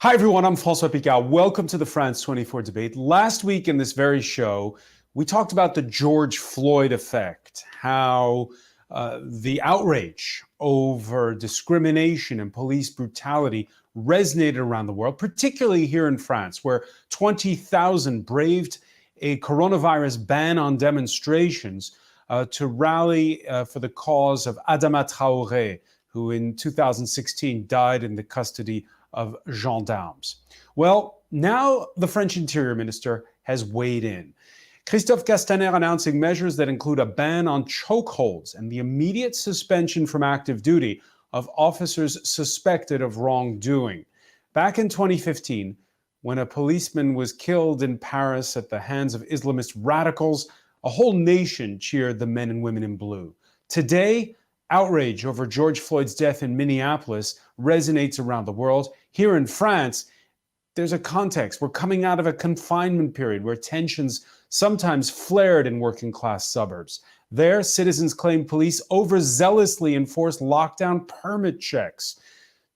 Hi, everyone. I'm François Picard. Welcome to the France 24 debate. Last week in this very show, we talked about the George Floyd effect, how the outrage over discrimination and police brutality resonated around the world, particularly here in France, where 20,000 braved a coronavirus ban on demonstrations to rally for the cause of Adama Traoré, who in 2016 died in the custody of gendarmes. Well, now the French Interior Minister has weighed in. Christophe Castaner announcing measures that include a ban on chokeholds and the immediate suspension from active duty of officers suspected of wrongdoing. Back in 2015, when a policeman was killed in Paris at the hands of Islamist radicals, a whole nation cheered the men and women in blue. Today, outrage over George Floyd's death in Minneapolis resonates around the world. Here in France, there's a context. We're coming out of a confinement period where tensions sometimes flared in working class suburbs. There, citizens claim police overzealously enforced lockdown permit checks.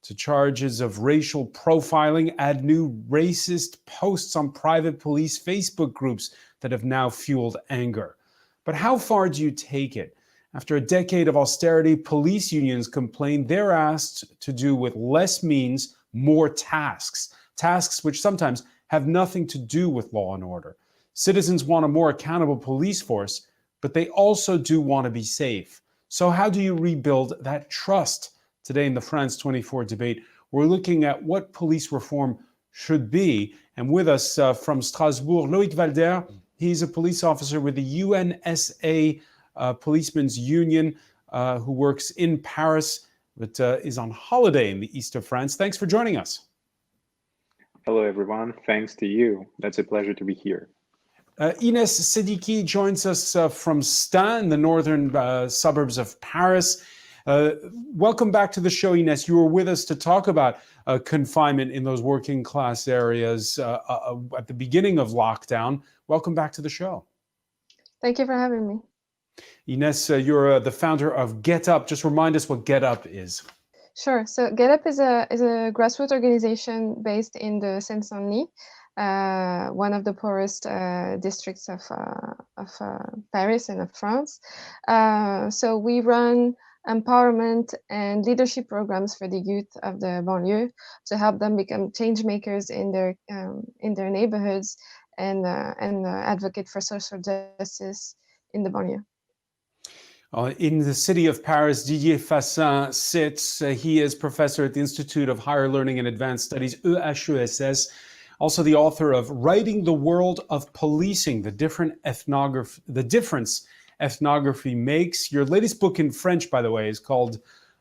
To charges of racial profiling, add new racist posts on private police Facebook groups that have now fueled anger. But how far do you take it? After a decade of austerity, police unions complain they're asked to do with less means, more tasks, tasks which sometimes have nothing to do with law and order. Citizens want a more accountable police force, but they also do want to be safe. So how do you rebuild that trust? Today in the France 24 debate, we're looking at what police reform should be. And with us from Strasbourg, Loïc Valder, he's a police officer with the UNSA Policemen's Union, who works in Paris, but is on holiday in the east of France. Thanks for joining us. Hello, everyone. Thanks to you. That's a pleasure to be here. Ines Siddiqui joins us from Stein, in the northern suburbs of Paris. Welcome back to the show, Ines. You were with us to talk about confinement in those working class areas at the beginning of lockdown. Welcome back to the show. Thank you for having me. Ines, you're the founder of Get Up. Just remind us what Get Up is. Sure. So Get Up is a grassroots organization based in the Seine-Saint-Denis, one of the poorest districts of Paris and of France. So we run empowerment and leadership programs for the youth of the banlieue to help them become change makers in their neighborhoods and advocate for social justice in the banlieue. In the city of Paris, Didier Fassin sits. He is professor at the Institute of Higher Learning and Advanced Studies, EHESS, also the author of Writing the World of Policing, the difference ethnography makes. Your latest book in French, by the way, is called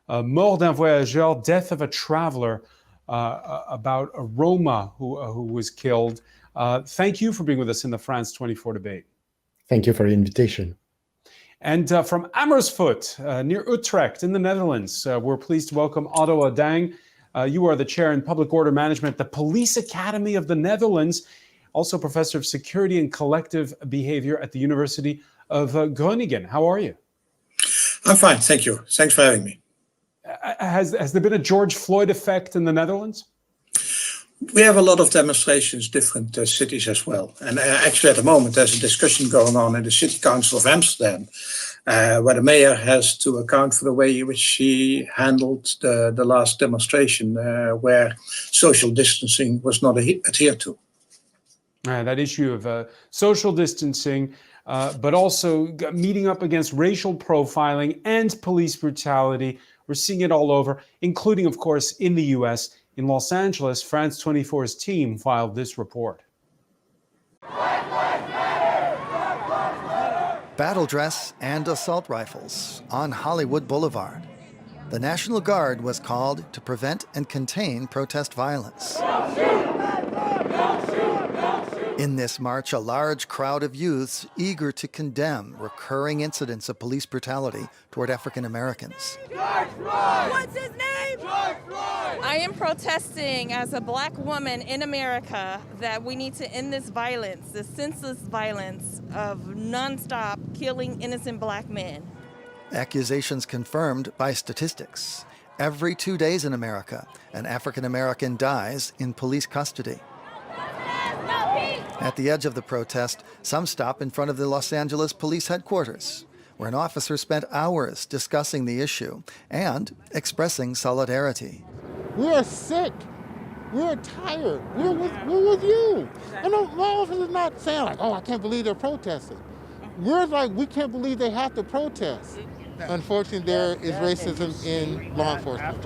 Mort d'un voyageur, Death of a Traveler, about a Roma who was killed. Thank you for being with us in the France 24 debate. Thank you for the invitation. And from Amersfoort, near Utrecht in the Netherlands, we're pleased to welcome Otto Adang. You are the chair in public order management at the Police Academy of the Netherlands, also professor of security and collective behavior at the University of Groningen. How are you? I'm fine, thank you. Thanks for having me. Has there been a George Floyd effect in the Netherlands? We have a lot of demonstrations, different cities as well. And actually at the moment there's a discussion going on in the City Council of Amsterdam, where the mayor has to account for the way in which she handled the last demonstration, where social distancing was not adhered to. That issue of social distancing, but also meeting up against racial profiling and police brutality. We're seeing it all over, including, of course, in the US. In Los Angeles, France 24's team filed this report. Battle dress and assault rifles on Hollywood Boulevard. The National Guard was called to prevent and contain protest violence. In this march, a large crowd of youths eager to condemn recurring incidents of police brutality toward African Americans. George Floyd! What's his name? George Floyd! I am protesting as a Black woman in America that we need to end this violence, this senseless violence of nonstop killing innocent Black men. Accusations confirmed by statistics. Every 2 days in America, an African American dies in police custody. At the edge of the protest, some stop in front of the Los Angeles police headquarters, where an officer spent hours discussing the issue and expressing solidarity. We are sick. We're tired. We're with you. And my office is not saying like, oh, I can't believe they're protesting. We're like, we can't believe they have to protest. Unfortunately, there is racism in law enforcement.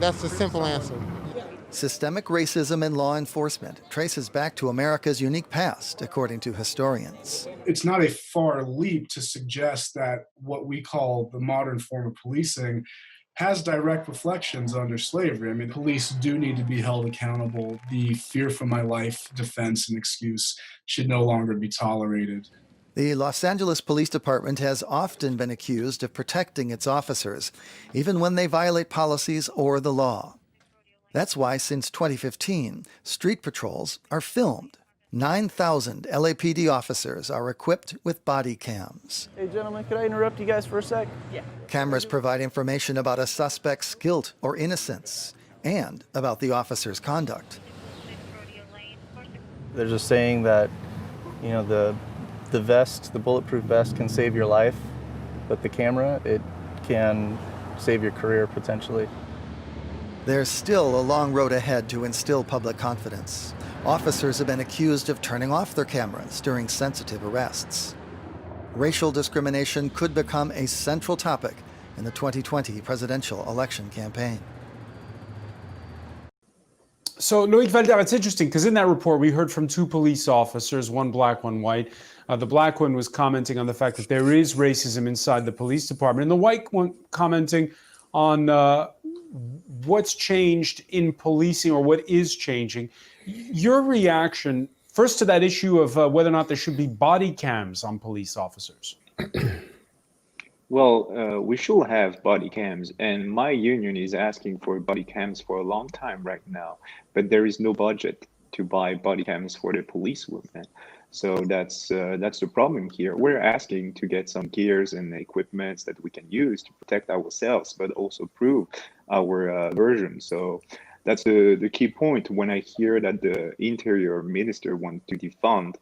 That's the simple answer. Systemic racism in law enforcement traces back to America's unique past, according to historians. It's not a far leap to suggest that what we call the modern form of policing has direct reflections under slavery. I mean, police do need to be held accountable. The fear for my life defense and excuse should no longer be tolerated. The Los Angeles Police Department has often been accused of protecting its officers, even when they violate policies or the law. That's why since 2015, street patrols are filmed. 9,000 LAPD officers are equipped with body cams. Hey gentlemen, could I interrupt you guys for a sec? Yeah. Cameras provide information about a suspect's guilt or innocence and about the officer's conduct. They're just saying that, you know, the vest, the bulletproof vest can save your life, but the camera, it can save your career potentially. There's still a long road ahead to instill public confidence. Officers have been accused of turning off their cameras during sensitive arrests. Racial discrimination could become a central topic in the 2020 presidential election campaign. So, Loic Valder, it's interesting because in that report we heard from two police officers, one black, one white. The black one was commenting on the fact that there is racism inside the police department, and the white one commenting on what's changed in policing or what is changing. Your reaction first to that issue of whether or not there should be body cams on police officers? Well, we should have body cams, and my union is asking for body cams for a long time right now, but there is no budget to buy body cams for the police women. So that's the problem here. We're asking to get some gears and equipments that we can use to protect ourselves, but also prove our version. So that's the key point. When I hear that the interior minister wants to defund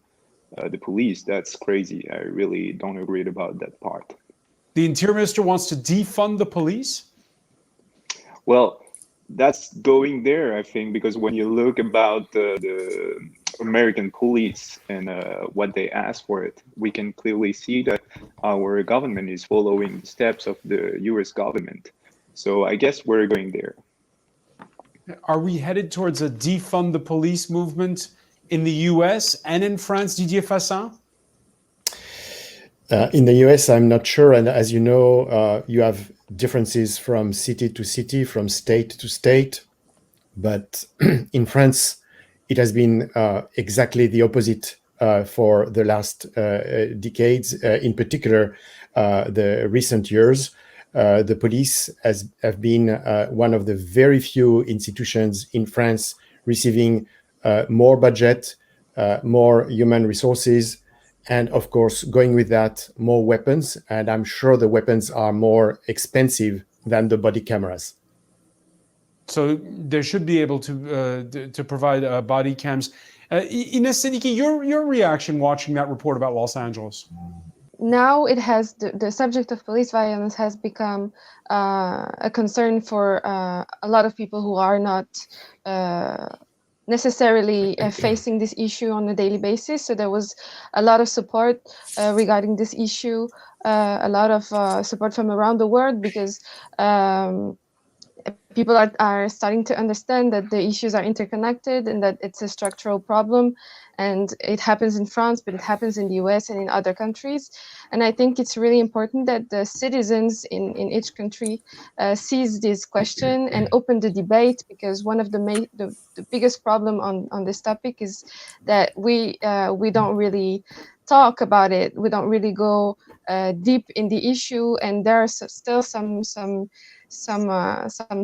the police, that's crazy. I really don't agree about that part. The interior minister wants to defund the police? Well, that's going there, I think, because when you look about the American police and what they ask for it, we can clearly see that our government is following the steps of the US government. So I guess we're going there. Are we headed towards a defund the police movement in the US and in France, Didier Fassin? In the US, I'm not sure. And as you know, you have differences from city to city, from state to state. But in France, it has been exactly the opposite for the last decades, in particular, the recent years. The police have been one of the very few institutions in France receiving more budget, more human resources, and of course, going with that, more weapons. And I'm sure the weapons are more expensive than the body cameras. So they should be able to provide body cams. Ines Siddiqui, your reaction watching that report about Los Angeles? Now it has the subject of police violence has become a concern for a lot of people who are not necessarily facing this issue on a daily basis. So there was a lot of support regarding this issue, a lot of support from around the world, because people are starting to understand that the issues are interconnected and that it's a structural problem. And it happens in France, but it happens in the US and in other countries. And I think it's really important that the citizens in each country seize this question and open the debate, because one of the biggest problem on this topic is that we don't really talk about it. We don't really go deep in the issue, and there are still some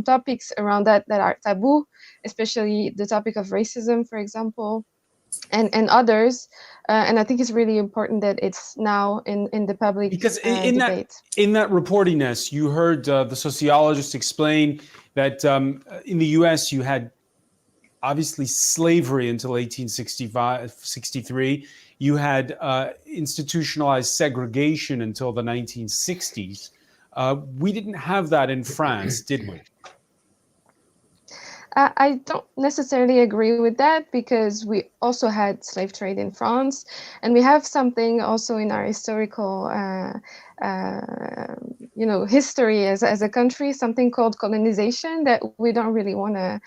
topics around that are taboo, especially the topic of racism, for example. And others, And I think it's really important that it's now in the public Because debate. in that reportiness, you heard the sociologist explain that in the U.S. you had obviously slavery until 1863. You had institutionalized segregation until the 1960s. We didn't have that in France, did we? I don't necessarily agree with that, because we also had slave trade in France, and we have something also in our historical, history as a country, something called colonization that we don't really want to,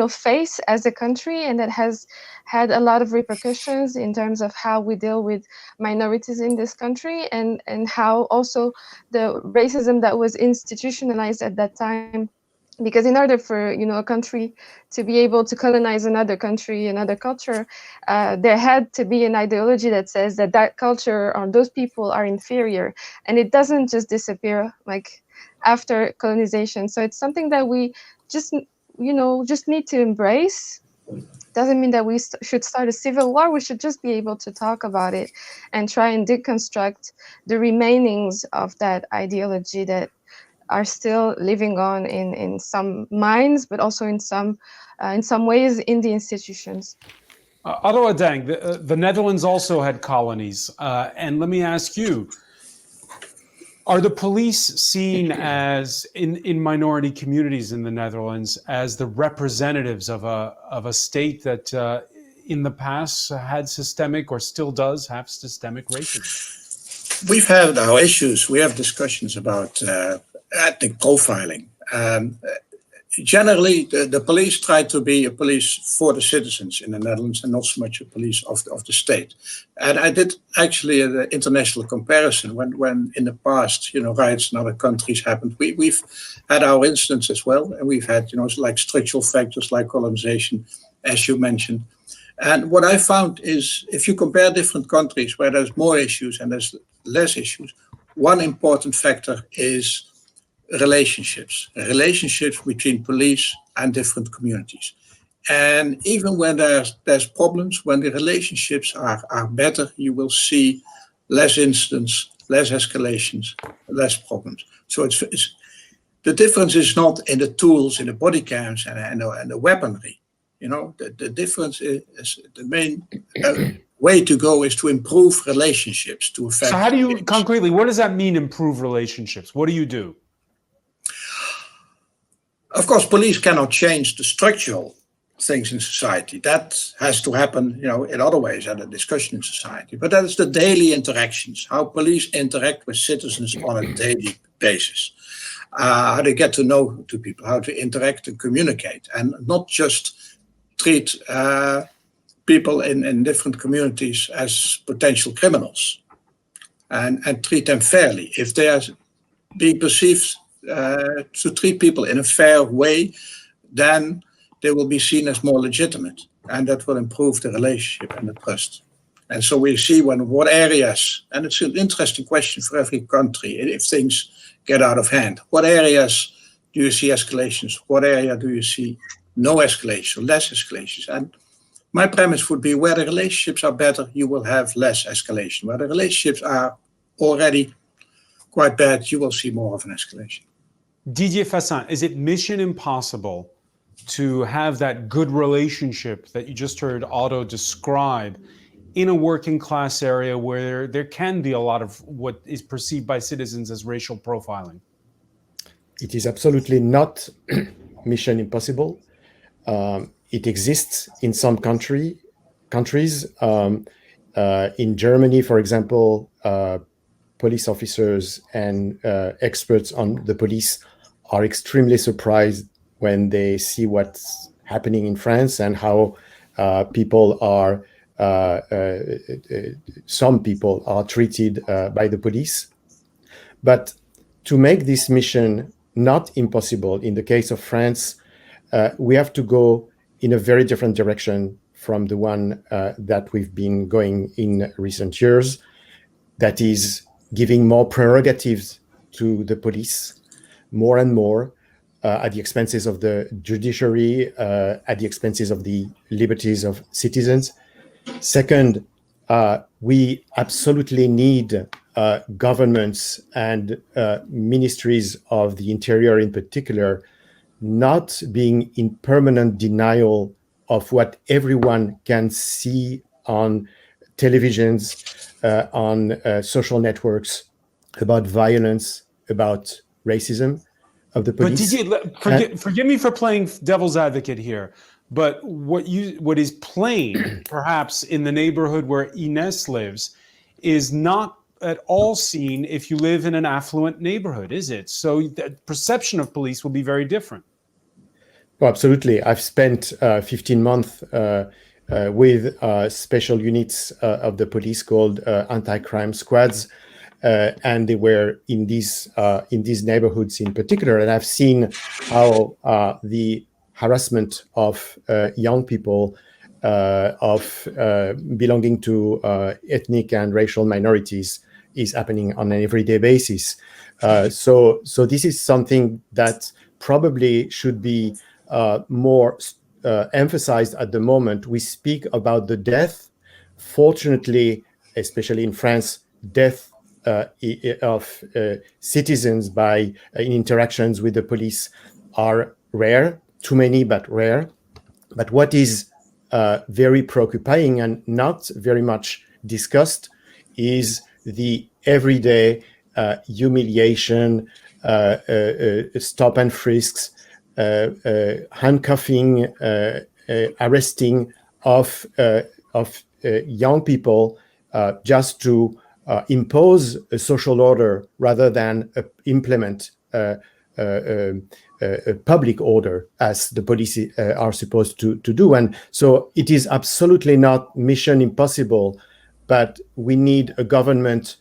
face as a country, and that has had a lot of repercussions in terms of how we deal with minorities in this country, and how also the racism that was institutionalized at that time. Because in order for a country to be able to colonize another country, another culture, there had to be an ideology that says that culture or those people are inferior, and it doesn't just disappear like after colonization. So it's something that we just need to embrace. Doesn't mean that we should start a civil war. We should just be able to talk about it and try and deconstruct the remainings of that ideology that are still living on in some minds, but also in some ways in the institutions. Otto Adang, the Netherlands also had colonies. And let me ask you, are the police seen as, in minority communities in the Netherlands, as the representatives of a state that in the past had systemic, or still does have systemic racism? We've had our issues. We have discussions about ethnic profiling. Generally, the police try to be a police for the citizens in the Netherlands, and not so much a police of the state. And I did actually an international comparison when in the past, riots in other countries happened. We've had our incidents as well, and we've had, like structural factors like colonization, as you mentioned. And what I found is, if you compare different countries where there's more issues and there's less issues, one important factor is relationships between police and different communities. And even when there's problems, when the relationships are better, you will see less incidents, less escalations, less problems. So it's the difference is not in the tools, in the body cams and the weaponry. The difference is the main way to go is to improve relationships to affect. So how do you concretely, what does that mean, improve relationships? What do you do? Of course, police cannot change the structural things in society. That has to happen, in other ways, at a discussion in society. But that is the daily interactions, how police interact with citizens on a daily basis. How they get to know to people, how to interact and communicate, and not just treat people in different communities as potential criminals, and treat them fairly. If they are being perceived to treat people in a fair way, then they will be seen as more legitimate, and that will improve the relationship and the trust. And so we see what areas, and it's an interesting question for every country, if things get out of hand, what areas do you see escalations? What area do you see no escalation, less escalations? And my premise would be, where the relationships are better, you will have less escalation. Where the relationships are already quite bad, you will see more of an escalation. Didier Fassin, is it mission impossible to have that good relationship that you just heard Otto describe in a working class area where there can be a lot of what is perceived by citizens as racial profiling? It is absolutely not mission impossible. It exists in some countries. In Germany, for example, police officers and experts on the police are extremely surprised when they see what's happening in France and how some people are treated by the police. But to make this mission not impossible, in the case of France, we have to go in a very different direction from the one that we've been going in recent years. That is giving more prerogatives to the police, more and more, at the expenses of the judiciary, at the expenses of the liberties of citizens. Second, we absolutely need governments and ministries of the interior in particular not being in permanent denial of what everyone can see on televisions, on social networks about violence, about racism of the But police. forgive me for playing devil's advocate here, but what is plain, perhaps in the neighborhood where Ines lives, is not at all seen if you live in an affluent neighborhood, is it? So the perception of police will be very different. Oh, absolutely. I've spent 15 months with special units of the police called anti-crime squads, and they were in these neighborhoods in particular. And I've seen how the harassment of young people of belonging to ethnic and racial minorities is happening on an everyday basis. So this is something that probably should be more emphasized at the moment. We speak about the death. Fortunately, especially in France, death of citizens by in interactions with the police are rare, too many, but rare. But what is very preoccupying and not very much discussed is the everyday humiliation, stop and frisks, handcuffing, arresting of young people just to impose a social order rather than implement a public order as the police are supposed to do. And so it is absolutely not mission impossible, but we need a government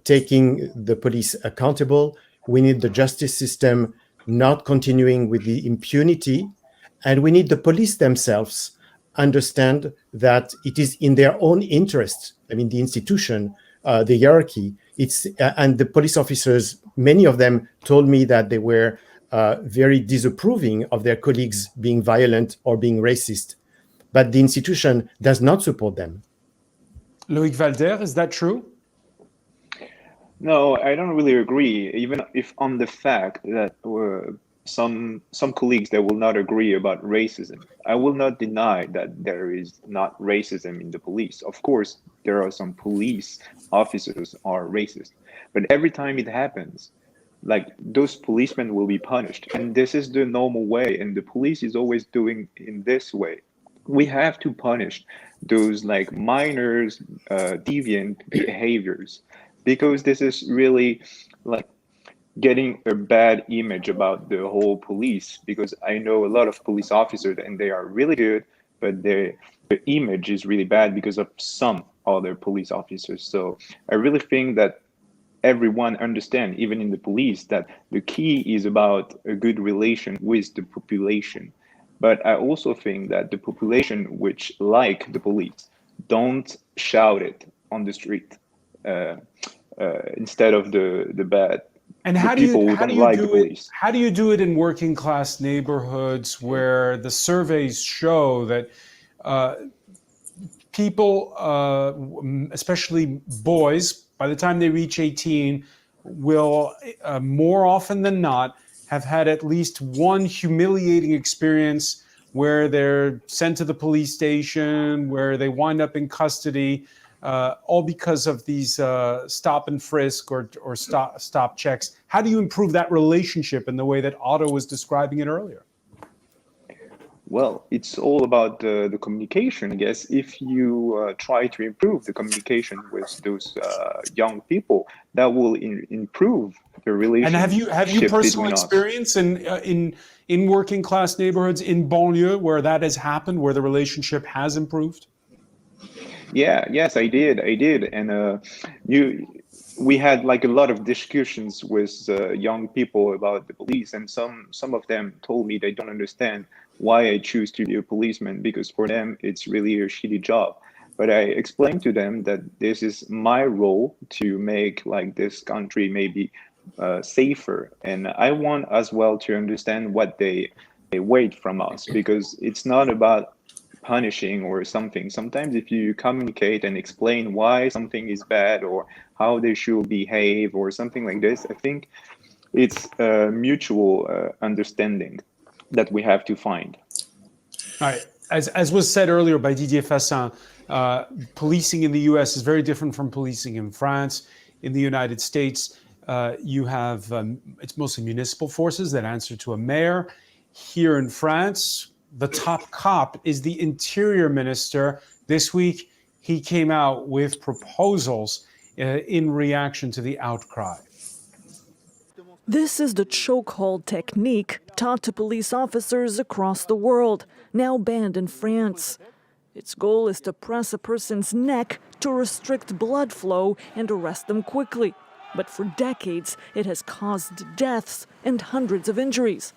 taking the police accountable. We need the justice system not continuing with the impunity, and we need the police themselves understand that it is in their own interest. I mean, the institution, the hierarchy, and the police officers, many of them told me that they were very disapproving of their colleagues being violent or being racist, but the institution does not support them. Loïc Valder, is that true? No, I don't really agree, even if on the fact that some colleagues that will not agree about racism. I will not deny that there is not racism in the police. Of course, there are some police officers are racist, but every time it happens, like those policemen will be punished, and this is the normal way, and the police is always doing in this way. We have to punish those like minors, deviant behaviors, because this is really like getting a bad image about the whole police, because I know a lot of police officers and they are really good, but their image is really bad because of some other police officers. So I really think that everyone understand, even in the police, that the key is about a good relation with the population. But I also think that the population which like the police don't shout it on the street instead of the bad. And how do you do it in working class neighborhoods where the surveys show that people, especially boys, by the time they reach 18, will more often than not have had at least one humiliating experience where they're sent to the police station, where they wind up in custody, all because of these stop and frisk or stop checks. How do you improve that relationship in the way that Otto was describing it earlier? Well, it's all about the communication, I guess. If you try to improve the communication with those young people, that will improve the relationship. And have you personal experience in working class neighborhoods in banlieue where that has happened, where the relationship has improved? Yes, I did, and we had like a lot of discussions with young people about the police, and some of them told me they don't understand why I choose to be a policeman, because for them it's really a shitty job. But I explained to them that this is my role to make like this country maybe safer, and I want as well to understand what they wait from us, because it's not about punishing or something. Sometimes if you communicate and explain why something is bad or how they should behave or something like this, I think it's a mutual understanding that we have to find. All right. As was said earlier by Didier Fassin, policing in the US is very different from policing in France. In the United States, you have, it's mostly municipal forces that answer to a mayor. Here in France, the top cop is the interior minister. This week, he came out with proposals in reaction to the outcry. This is the chokehold technique taught to police officers across the world, now banned in France. Its goal is to press a person's neck to restrict blood flow and arrest them quickly. But for decades, it has caused deaths and hundreds of injuries.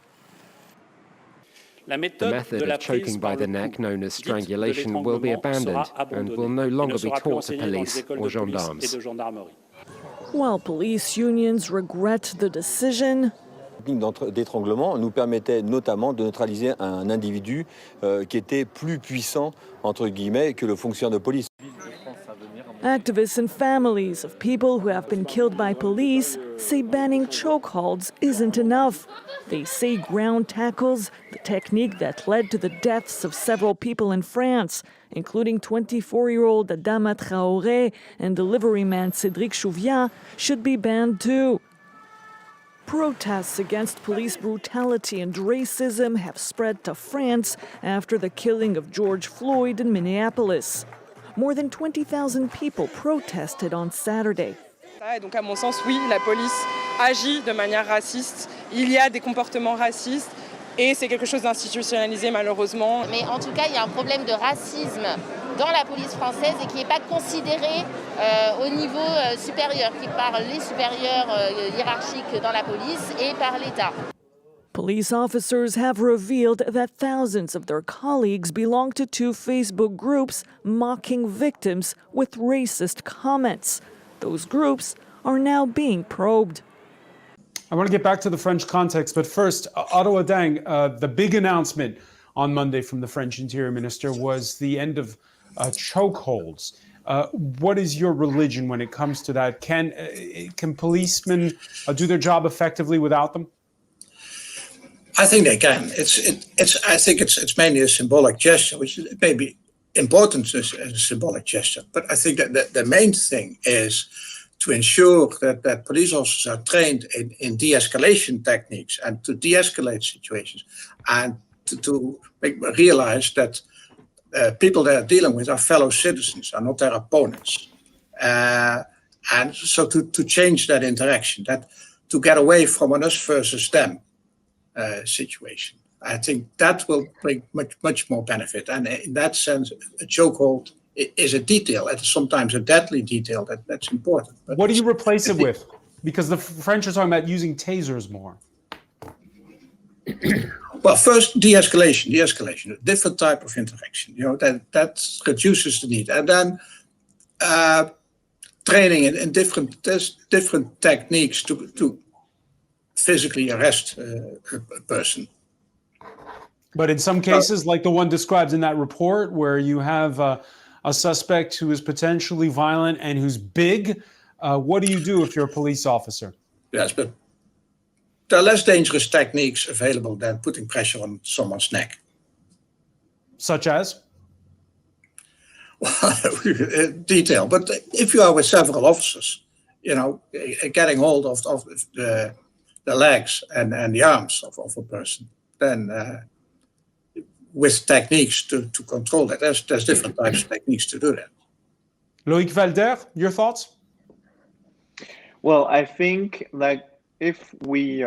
The method of choking by the neck, known as strangulation, will be abandoned and will no longer be taught to police or gendarmes. While police unions regret the decision, La technique d'étranglement nous permettait notamment de neutraliser un individu qui était plus puissant, entre guillemets, que le fonctionnaire de police. activists and families of people who have been killed by police say banning chokeholds isn't enough. They say ground tackles, the technique that led to the deaths of several people in France, including 24-year-old Adama Traoré and delivery man Cédric Chouviat, should be banned too. Protests against police brutality and racism have spread to France after the killing of George Floyd in Minneapolis. More than 20,000 people protested on Saturday. Et donc à mon sens, oui, la police agit de manière raciste. Il y a des comportements racistes et c'est quelque chose d'institutionnalisé malheureusement. Mais en tout cas, il y a un problème de racisme dans la police française et qui n'est pas considéré au niveau supérieur, qui par les supérieurs hiérarchiques dans la police et par l'État. Police officers have revealed that thousands of their colleagues belong to two Facebook groups mocking victims with racist comments. Those groups are now being probed. I want to get back to the French context, but first, Otto Adang, the big announcement on Monday from the French Interior Minister was the end of chokeholds. What is your religion when it comes to that? Can policemen do their job effectively without them? I think they can. I think it's mainly a symbolic gesture, which may be important as a symbolic gesture. But I think that the main thing is to ensure that police officers are trained in de-escalation techniques and to de-escalate situations, and to realize that people they are dealing with are fellow citizens, are not their opponents. And so to change that interaction, that to get away from an us versus them situation. I think that will bring much more benefit. And in that sense, a chokehold is a detail, and sometimes a deadly detail that's important. But what do you replace it with? Because the French are talking about using tasers more. Well, first, de-escalation, a different type of interaction. That reduces the need. And then training in different techniques to physically arrest a person. But in some cases, like the one described in that report, where you have a suspect who is potentially violent and who's big, what do you do if you're a police officer? Yes, but there are less dangerous techniques available than putting pressure on someone's neck. Such as? Detail. But if you are with several officers, getting hold of the legs and the arms of a person, then with techniques to control that. There's different types of techniques to do that. Loïc Valder, your thoughts? Well, I think if we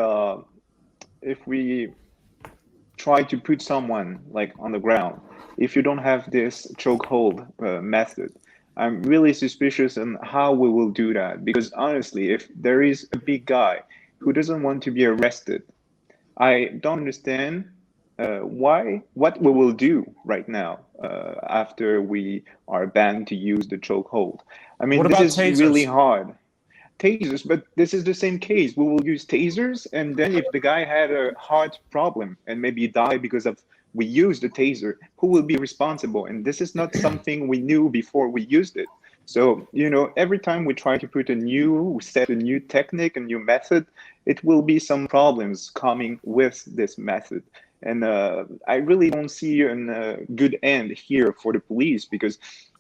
try to put someone on the ground, if you don't have this chokehold method, I'm really suspicious on how we will do that. Because honestly, if there is a big guy who doesn't want to be arrested, I don't understand what we will do right now after we are banned to use the chokehold. I mean, this is really hard. Tasers, but this is the same case. We will use tasers, and then if the guy had a heart problem and maybe die because of we use the taser, who will be responsible? And this is not something we knew before we used it. So, every time we try to put a new technique, a new method, it will be some problems coming with this method. And I really don't see a good end here for the police, because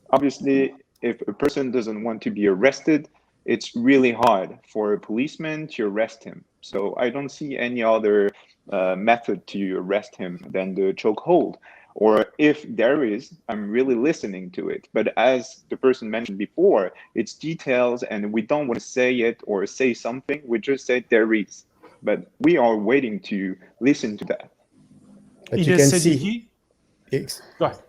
obviously, if a person doesn't want to be arrested, it's really hard for a policeman to arrest him. So I don't see any other method to arrest him than the chokehold. Or if there is, I'm really listening to it. But as the person mentioned before, it's details and we don't want to say it or say something. We just say there is. But we are waiting to listen to that. But you can see. Go ahead.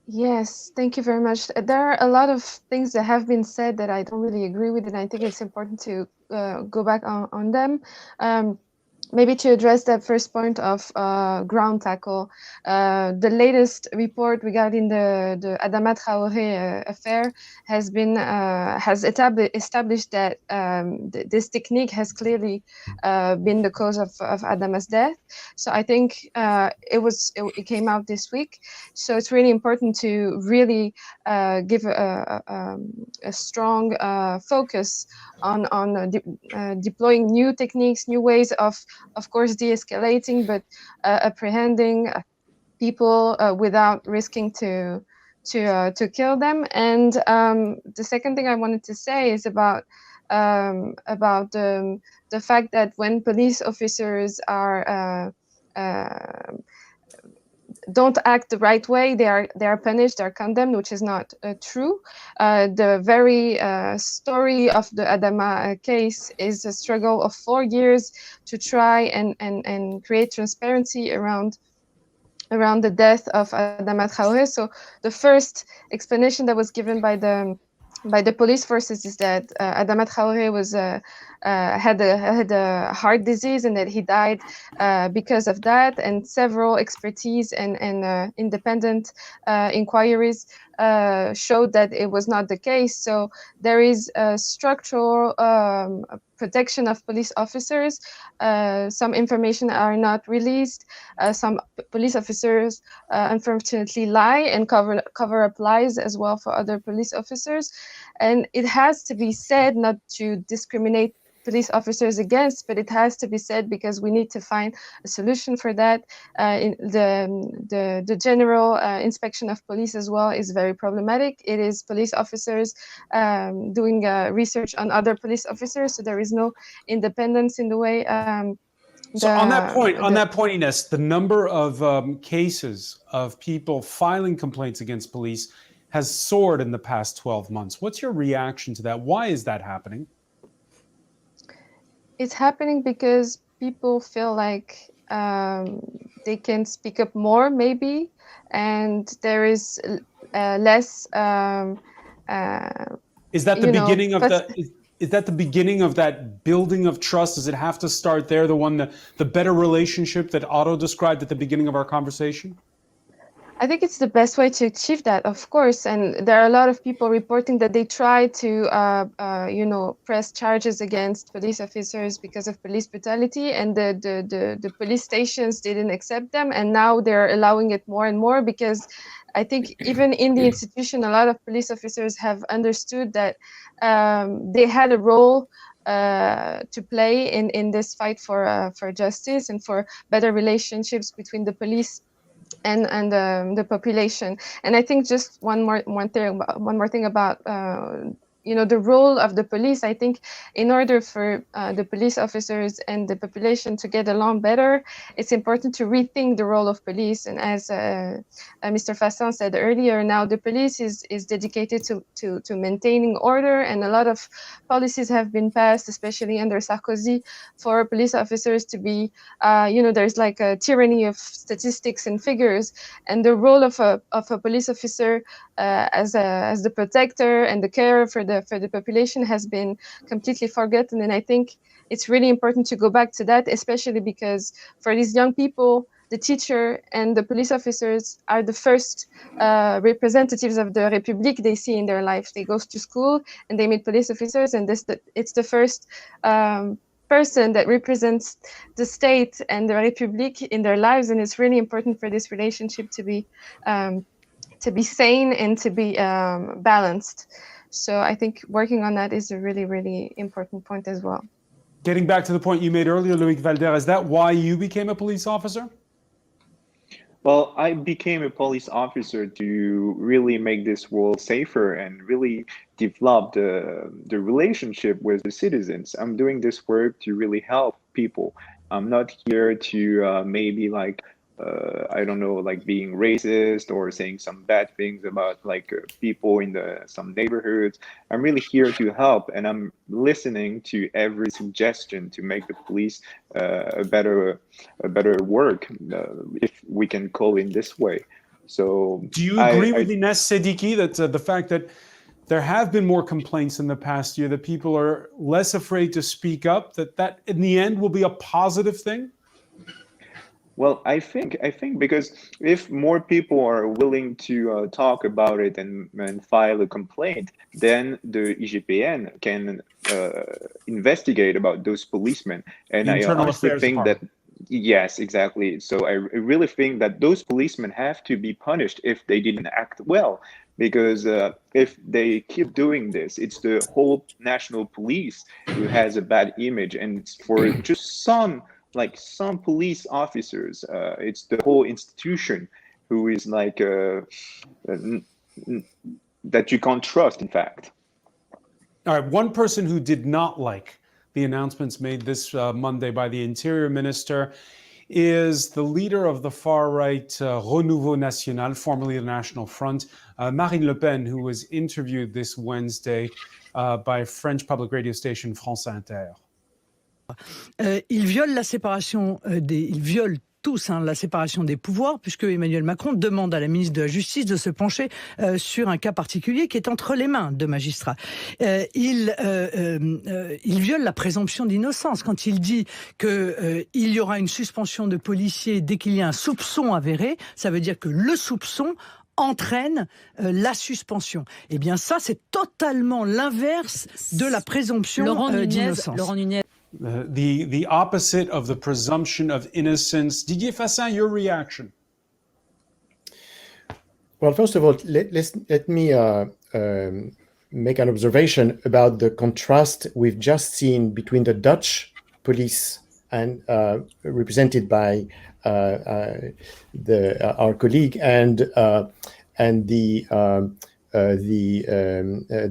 Yes, thank you very much. There are a lot of things that have been said that I don't really agree with, and I think it's important to go back on them. Maybe to address that first point of ground tackle, the latest report regarding the Adama Traoré affair has established that this technique has clearly been the cause of Adama's death. So I think it came out this week. So it's really important to really give a strong focus on deploying new techniques, new ways of course, de-escalating, but apprehending people without risking to kill them. And the second thing I wanted to say is about the fact that when police officers don't act the right way, they are punished, they are condemned, which is not true. The very story of the Adama case is a struggle of 4 years to try and create transparency around the death of Adama Traoré. So the first explanation that was given by the police forces is that Adama Traoré was had a heart disease and that he died because of that, and several expertise and independent inquiries showed that it was not the case. So there is a structural protection of police officers. Some information are not released. Some police officers unfortunately lie and cover up lies as well for other police officers. And it has to be said, not to discriminate police officers against, but it has to be said because we need to find a solution for that. The general inspection of police as well is very problematic. It is police officers doing research on other police officers, so there is no independence in the way. So on that point, Ines, the number of cases of people filing complaints against police has soared in the past 12 months. What's your reaction to that? Why is that happening? It's happening because people feel like they can speak up more, maybe, and there is less. Is that the beginning of the? Is that the beginning of that building of trust? Does it have to start there? The better relationship that Otto described at the beginning of our conversation? I think it's the best way to achieve that, of course. And there are a lot of people reporting that they try to, press charges against police officers because of police brutality, and the police stations didn't accept them, and now they're allowing it more and more because I think even in the institution, a lot of police officers have understood that they had a role to play in this fight for justice and for better relationships between the police and the population. And I think just one more thing about the role of the police. I think in order for the police officers and the population to get along better, it's important to rethink the role of police. And as Mr. Fassin said earlier, now the police is dedicated to maintaining order, and a lot of policies have been passed, especially under Sarkozy, for police officers to be, there's like a tyranny of statistics and figures, and the role of a police officer as the protector and the carer for the population has been completely forgotten. And I think it's really important to go back to that, especially because for these young people, the teacher and the police officers are the first representatives of the République they see in their life. They go to school and they meet police officers, and it's the first person that represents the state and the République in their lives, and it's really important for this relationship to be sane and to be balanced. So I think working on that is a really, really important point as well. Getting back to the point you made earlier, Loïc Valder, is that why you became a police officer? Well, I became a police officer to really make this world safer and really develop the relationship with the citizens. I'm doing this work to really help people. I'm not here to maybe like, I don't know, like being racist or saying some bad things about like people in some neighborhoods. I'm really here to help, and I'm listening to every suggestion to make the police a better work, if we can call it this way. So do you agree with Ines Seddiqui that the fact that there have been more complaints in the past year, that people are less afraid to speak up, that in the end will be a positive thing? Well, I think because if more people are willing to talk about it and file a complaint, then the IGPN can investigate about those policemen. And I honestly think that, yes, exactly. So I really think that those policemen have to be punished if they didn't act well. Because if they keep doing this, it's the whole national police who has a bad image. And for just some police officers, it's the whole institution who is like that you can't trust, in fact. All right, one person who did not like the announcements made this Monday by the Interior Minister is the leader of the far-right Renouveau National, formerly the National Front, Marine Le Pen, who was interviewed this Wednesday by French public radio station France Inter. Ils violent la séparation ils violent tous la séparation des pouvoirs, puisque Emmanuel Macron demande à la ministre de la Justice de se pencher sur un cas particulier qui est entre les mains de magistrats. Il viole la présomption d'innocence quand il dit qu'il y aura une suspension de policiers dès qu'il y a un soupçon avéré. Ça veut dire que le soupçon entraîne la suspension. Eh bien ça, c'est totalement l'inverse de la présomption d'innocence. Laurent Nunez. The opposite of the presumption of innocence. Didier Fassin, your reaction? Well, first of all, let me make an observation about the contrast we've just seen between the Dutch police and represented by our colleague and the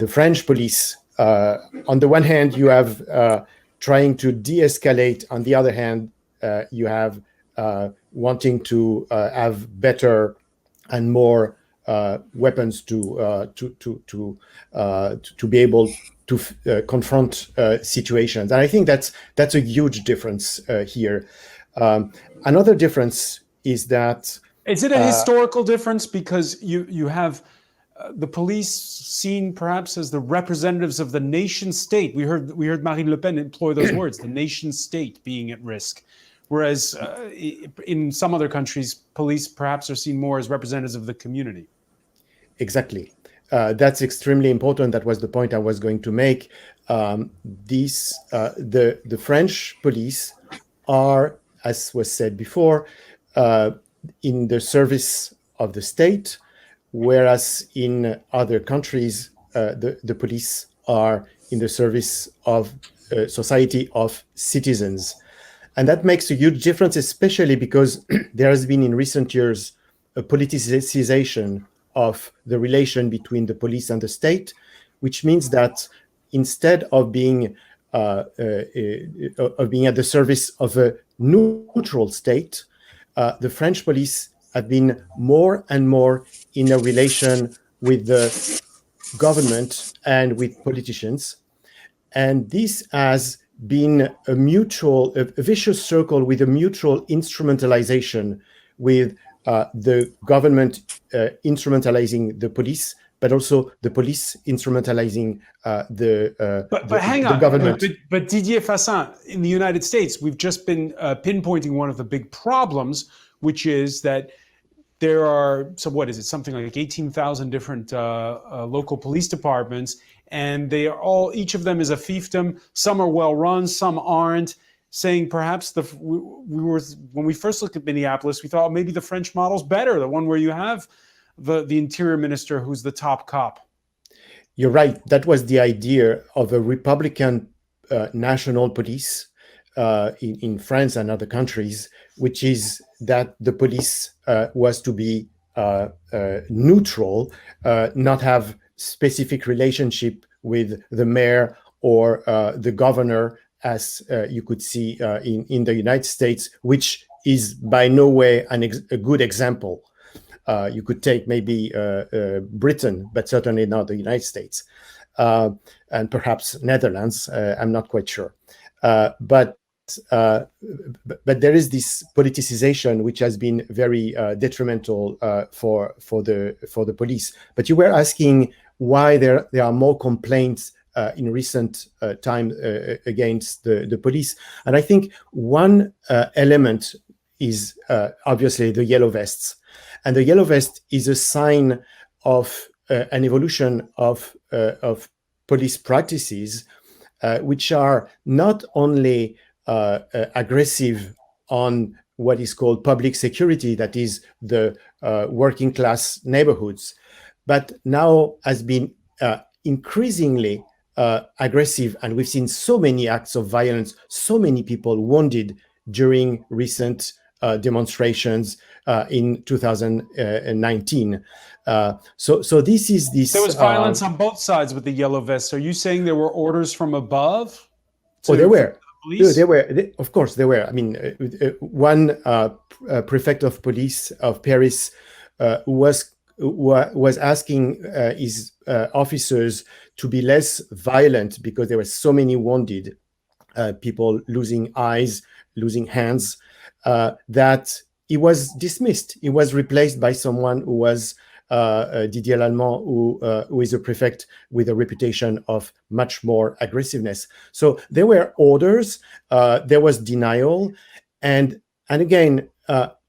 French police. On the one hand, you have trying to de-escalate. On the other hand, you have wanting to have better and more weapons to be able to confront situations. And I think that's a huge difference here. Another difference is that is it a historical difference because you have the police seen perhaps as the representatives of the nation state. We heard Marine Le Pen employ those words, the nation state being at risk. Whereas in some other countries, police perhaps are seen more as representatives of the community. Exactly. That's extremely important. That was the point I was going to make. The French police are, as was said before, in the service of the state, whereas in other countries, the police are in the service of a society of citizens. And that makes a huge difference, especially because there has been in recent years a politicization of the relation between the police and the state, which means that instead of being at the service of a neutral state, the French police have been more and more in a relation with the government and with politicians. And this has been a vicious circle with a mutual instrumentalization, with the government instrumentalizing the police, but also the police instrumentalizing the government. But Didier Fassin, in the United States, we've just been pinpointing one of the big problems, which is that there are, so what is it, something like 18,000 different local police departments, and they are all, each of them is a fiefdom. Some are well run, some aren't. Saying perhaps we were, when we first looked at Minneapolis, we thought maybe the French model's better, the one where you have the interior minister who's the top cop. You're right. That was the idea of a Republican national police in France and other countries, which is that the police was to be neutral, not have specific relationship with the mayor or the governor, as you could see in the United States, which is by no way a good example. You could take maybe Britain, but certainly not the United States, and perhaps Netherlands. I'm not quite sure. But there is this politicization which has been very detrimental for the police. But you were asking why there are more complaints in recent time against the police, and I think one element is obviously the yellow vests, and the yellow vest is a sign of an evolution of police practices, which are not only aggressive on what is called public security, that is the working class neighborhoods, but now has been increasingly aggressive. And we've seen so many acts of violence, so many people wounded during recent demonstrations in 2019. So this is this. There was violence on both sides with the yellow vests. Are you saying there were orders from above? Oh, there were. Police? Of course, there were. I mean, one prefect of police of Paris was asking his officers to be less violent because there were so many wounded people, losing eyes, losing hands, that he was dismissed. He was replaced by someone who was Didier Lallemand, who is a prefect with a reputation of much more aggressiveness. So there were orders, there was denial, and again,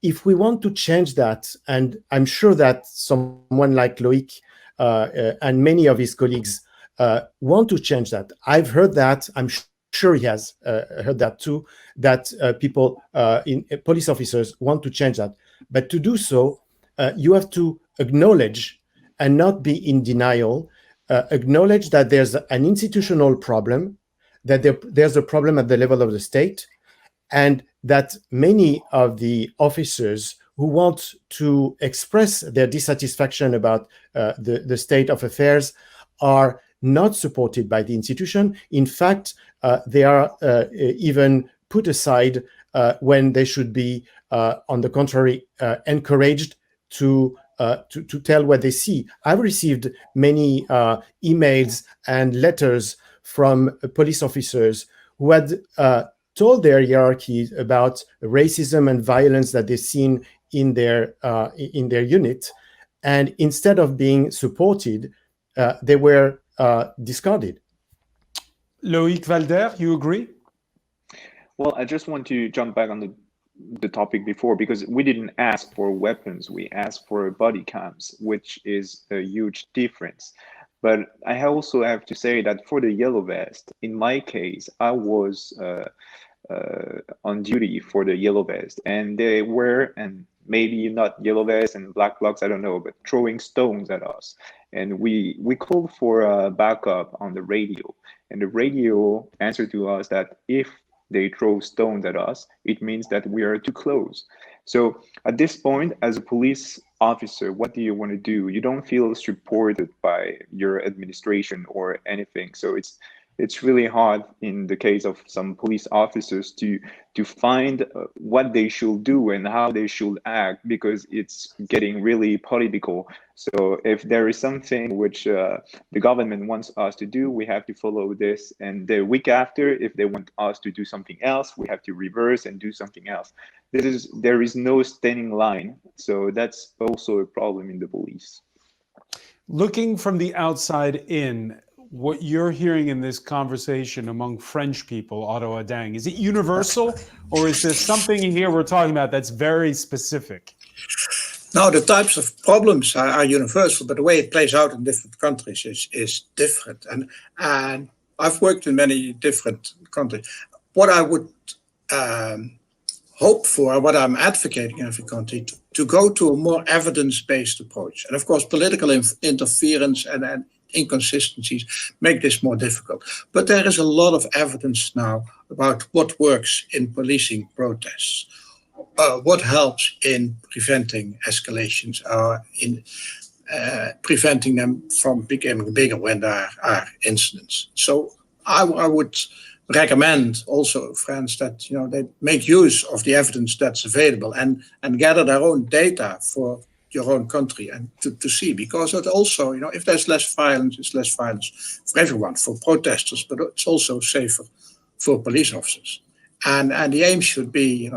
if we want to change that, and I'm sure that someone like Loïc and many of his colleagues want to change that. I've heard that. I'm sure he has heard that too, that people, police officers want to change that. But to do so, you have to acknowledge and not be in denial, acknowledge that there's an institutional problem, that there's a problem at the level of the state, and that many of the officers who want to express their dissatisfaction about the state of affairs are not supported by the institution. In fact, they are even put aside when they should be, on the contrary, encouraged to tell what they see. I've received many emails and letters from police officers who had told their hierarchies about racism and violence that they've seen in their unit, and instead of being supported, they were discarded. Loïc Valder, you agree? Well, I just want to jump back on the topic before, because we didn't ask for weapons, we asked for body cams, which is a huge difference. But I also have to say that for the yellow vest, in my case, I was on duty for the yellow vest, and they were, and maybe not yellow vest and black blocks, I don't know, but throwing stones at us. And we called for backup on the radio, and the radio answered to us that if they throw stones at us, it means that we are too close. So at this point, as a police officer, what do you want to do? You don't feel supported by your administration or anything. So it's really hard in the case of some police officers to find what they should do and how they should act, because it's getting really political. So if there is something which the government wants us to do, we have to follow this. And the week after, if they want us to do something else, we have to reverse and do something else. There is no standing line. So that's also a problem in the police. Looking from the outside in, what you're hearing in this conversation among French people, Otto Adang, is it universal, or is there something here we're talking about that's very specific? Now, the types of problems are universal, but the way it plays out in different countries is different. And I've worked in many different countries. What I would hope for, what I'm advocating in every country, to go to a more evidence-based approach. And of course, political interference and inconsistencies make this more difficult. But there is a lot of evidence now about what works in policing protests. What helps in preventing escalations or in preventing them from becoming bigger when there are incidents. So I would recommend also friends that they make use of the evidence that's available and gather their own data for your own country and to see, because it also, if there's less violence, it's less violence for everyone, for protesters, but it's also safer for police officers. And the aim should be,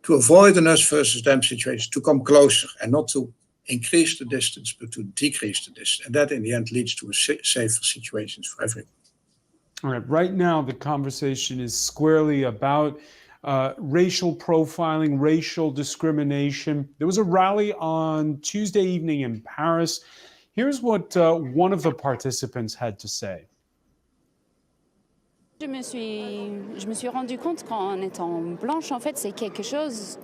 to avoid an us versus them situation, to come closer and not to increase the distance, but to decrease the distance. And that in the end leads to a safer situations for everyone. All right, right now the conversation is squarely about racial profiling, racial discrimination. There was a rally on Tuesday evening in Paris. Here's what one of the participants had to say. Je me suis rendu compte qu'en étant blanche, en fait, c'est quelque chose,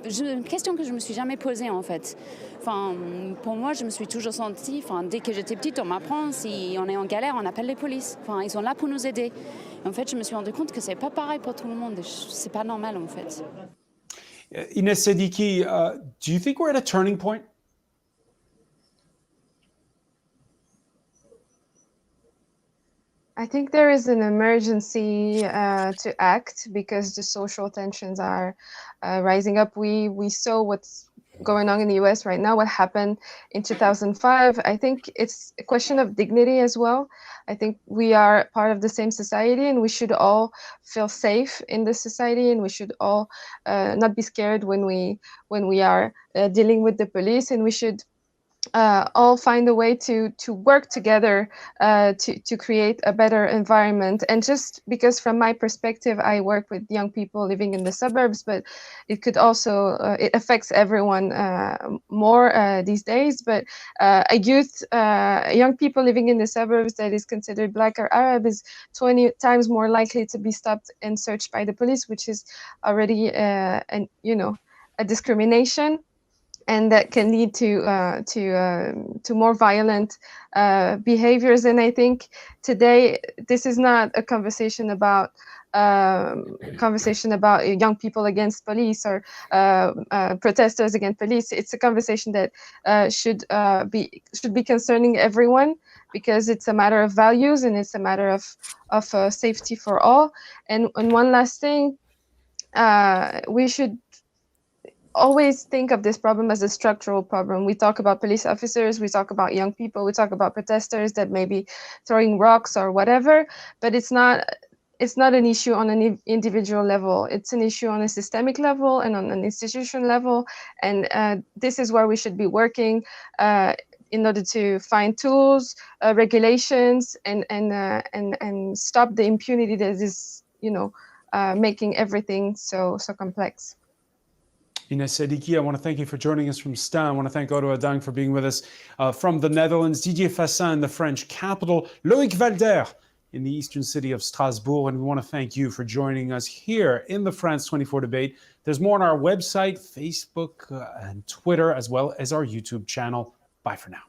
une question que je me suis jamais posée, en fait. Enfin, pour moi, je me suis toujours sentie, dès que j'étais petite, on m'apprend, si on est en galère, on appelle les polices. Enfin, ils sont là pour nous aider. En fait, je me suis rendu compte que c'est pas pareil pour tout le monde. C'est pas normal, en fait. Ines Sediki, do you think we're at a turning point? I think there is an emergency to act because the social tensions are rising up. We saw what's going on in the US right now, what happened in 2005. I think it's a question of dignity as well. I think we are part of the same society and we should all feel safe in the society, and we should all not be scared when we are dealing with the police, and we should all find a way to work together to create a better environment. And just because from my perspective, I work with young people living in the suburbs, but it could also, it affects everyone more these days. But a youth, young people living in the suburbs that is considered Black or Arab is 20 times more likely to be stopped and searched by the police, which is already a discrimination. And that can lead to more violent behaviors. And I think today this is not a conversation about young people against police or protesters against police. It's a conversation that should be concerning everyone, because it's a matter of values and it's a matter of safety for all. And one last thing, we should always think of this problem as a structural problem. We talk about police officers, we talk about young people, we talk about protesters that may be throwing rocks or whatever, but it's not an issue on an individual level. It's an issue on a systemic level and on an institution level. And this is where we should be working in order to find tools, regulations, and stop the impunity that is, making everything so complex. Ines Sediki, I want to thank you for joining us from Stan. I want to thank Odo Adang for being with us from the Netherlands, Didier Fassin in the French capital, Loïc Valder in the eastern city of Strasbourg. And we want to thank you for joining us here in the France 24 debate. There's more on our website, Facebook, and Twitter, as well as our YouTube channel. Bye for now.